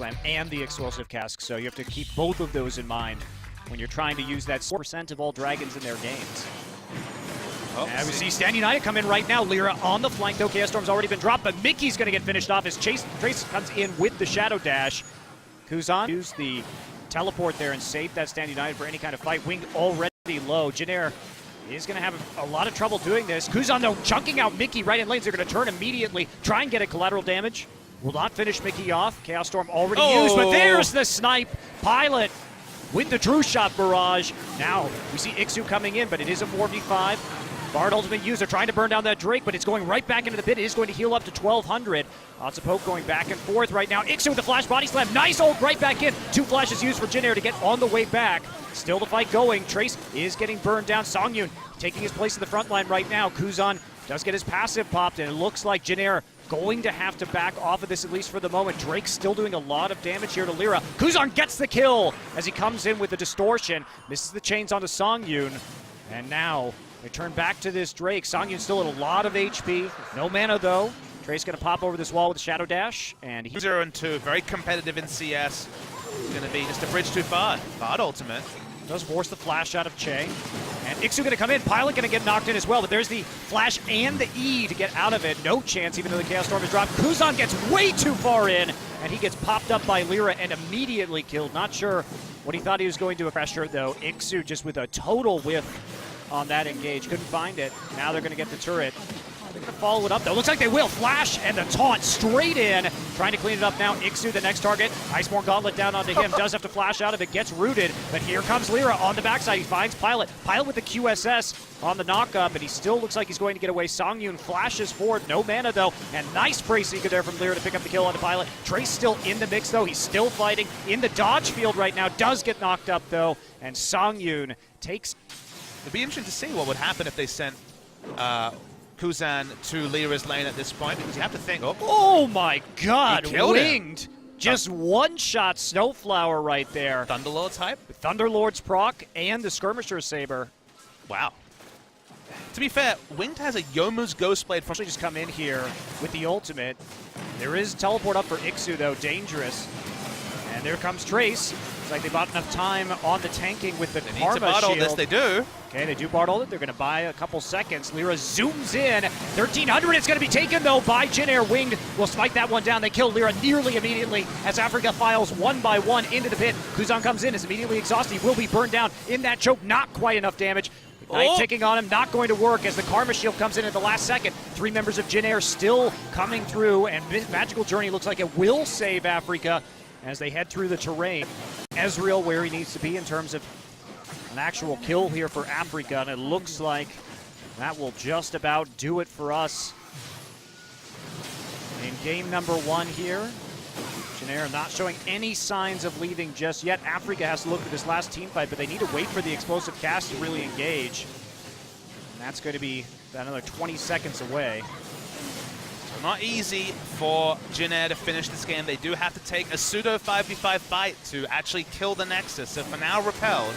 and the explosive cask, so you have to keep both of those in mind when you're trying to use that 4% of all dragons in their games. Oh, and we see Stand United come in right now. LirA on the flank, though. Chaos Storm's already been dropped, but Mickey's going to get finished off as Trace comes in with the Shadow Dash. Kuzan used the teleport there and saved that Stand United for any kind of fight. Winged already low. Jin Air is going to have a lot of trouble doing this. Kuzan, though, chunking out Mickey right in lanes. They're going to turn immediately, try and get a collateral damage. Will not finish Mickey off. Chaos Storm already used, but there's the snipe. Pilot with the True Shot barrage. Now we see ikssu coming in, but it is a 4v5. Bard ultimate user trying to burn down that Drake, but it's going right back into the pit. It is going to heal up to 1200. Lots of poke going back and forth right now. ikssu with the flash body slam. Nice ult right back in. 2 flashes used for Jin Air to get on the way back. Still the fight going. Trace is getting burned down. Sangyoon taking his place in the front line right now. Kuzan does get his passive popped, and it looks like Jin Air going to have to back off of this, at least for the moment. Drake's still doing a lot of damage here to LirA. Kuzan gets the kill as he comes in with the distortion. Misses the chains onto Sangyoon. And now they turn back to this Drake. Sangyoon still at a lot of HP. No mana, though. Trace going to pop over this wall with a Shadow Dash. And 0-2, very competitive in CS. It's going to be just a bridge too far. Bard ultimate. Does force the flash out of Chei. And ikssu going to come in. Pilot going to get knocked in as well, but there's the flash and the E to get out of it. No chance, even though the Chaos Storm is dropped. Kuzan gets way too far in, and he gets popped up by LirA and immediately killed. Not sure what he thought he was going to pressure, though. ikssu just with a total whiff on that engage. Couldn't find it. Now they're going to get the turret. They're going to follow it up, though. Looks like they will. Flash and the taunt straight in. Trying to clean it up now. ikssu, the next target. Iceborne Gauntlet down onto him. Does have to flash out of it. Gets rooted. But here comes LirA on the backside. He finds Pilot. Pilot with the QSS on the knockup, and he still looks like he's going to get away. Sangyoon flashes forward. No mana, though. And nice Prey Seeker there from LirA to pick up the kill on the Pilot. Trace still in the mix, though. He's still fighting in the dodge field right now. Does get knocked up, though. And Sangyoon takes... It'd be interesting to see what would happen if they sent Kuzan to LirA's lane at this point, because you have to think, oh my god, winged! Him. Just one-shot SnowFlower right there. Thunderlord's hype? Thunderlord's proc and the Skirmisher's Saber. Wow. To be fair, Winged has a Youmuu's Ghostblade from... Just come in here with the ultimate. There is teleport up for ikssu, though, dangerous. And there comes Trace. It's like they bought enough time on the tanking with the Karma Shield. They need to bot all this, they do. Okay, they do bard all it. They're going to buy a couple seconds. LirA zooms in. 1,300. It's going to be taken, though, by Jin Air. Winged will smite that one down. They kill LirA nearly immediately as Afreeca files one by one into the pit. Kuzan comes in, is immediately exhausted. He will be burned down in that choke. Not quite enough damage. Knight ticking on him, not going to work as the Karma Shield comes in at the last second. 3 members of Jin Air still coming through, and Magical Journey looks like it will save Afreeca as they head through the terrain. Ezreal where he needs to be in terms of an actual kill here for Afreeca, and it looks like that will just about do it for us in game number 1 here. Jin Air not showing any signs of leaving just yet. Afreeca has to look at this last team fight, but they need to wait for the explosive cast to really engage. And that's going to be another 20 seconds away. Not easy for Jin Air to finish this game. They do have to take a pseudo 5v5 fight to actually kill the Nexus. So for now, repelled.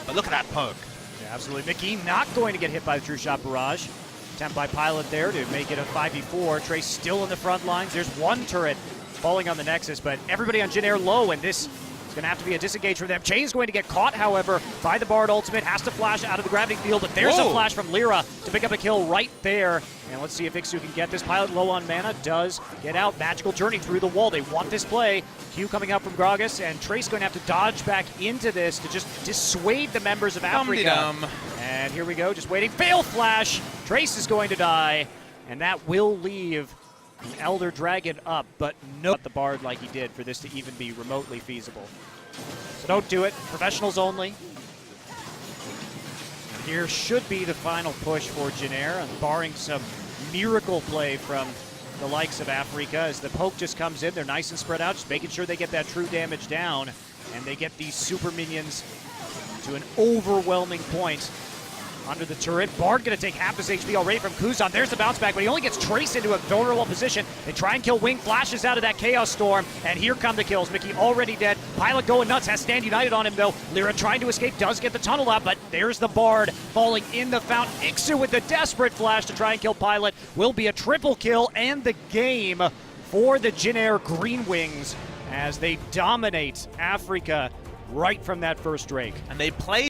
But look at that poke. Yeah, absolutely. Mickey not going to get hit by the True Shot barrage. Attempt by Pilot there to make it a 5v4. Trace still in the front lines. There's one turret falling on the Nexus, but everybody on Jin Air low, and this is going to have to be a disengage for them. Chei is going to get caught, however, by the Bard ultimate. Has to flash out of the gravity field, but there's a flash from LirA to pick up a kill right there. And let's see if ikssu can get this. Pilot low on mana, does get out. Magical Journey through the wall. They want this play. Q coming out from Gragas, and Trace going to have to dodge back into this to just dissuade the members of Afreeca. And here we go, just waiting. Fail flash. Trace is going to die, and that will leave the Elder Dragon up, but not the Bard like he did for this to even be remotely feasible. So don't do it. Professionals only. Here should be the final push for Jin Air, and barring some miracle play from the likes of Afreeca as the poke just comes in. They're nice and spread out, just making sure they get that true damage down, and they get these super minions to an overwhelming point under the turret. Bard going to take half his HP already from Kuzan. There's the bounce back, but he only gets Trace into a vulnerable position. They try and kill Wing, flashes out of that Chaos Storm, and here come the kills. Mickey already dead. Pilot going nuts, has Stand United on him though. LirA trying to escape, does get the tunnel out, but there's the Bard falling in the fountain. ikssu with the desperate flash to try and kill Pilot. Will be a triple kill and the game for the Jin Air Greenwings. as they dominate Afreeca right from that first Drake. And they play